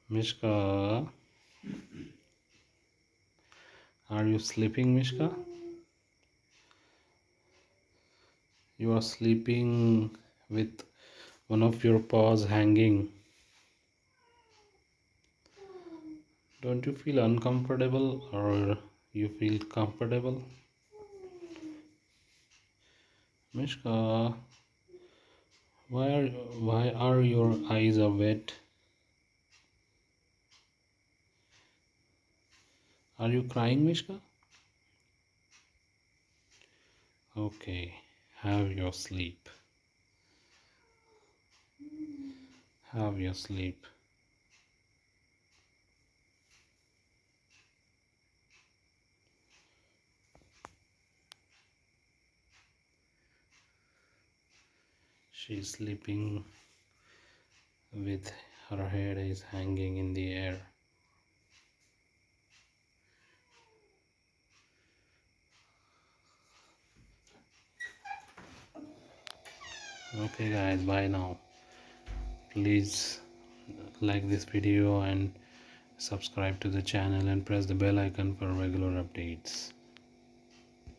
Mishka, are you sleeping, Mishka? You are sleeping with one of your paws hanging. Don't you feel uncomfortable or you feel comfortable? Mishka, why are your eyes are wet? Are you crying, Mishka? Okay, have your sleep. Have your sleep. She's sleeping with her head is hanging in the air. Okay guys, bye now. Please like this video and subscribe to the channel and press the bell icon for regular updates.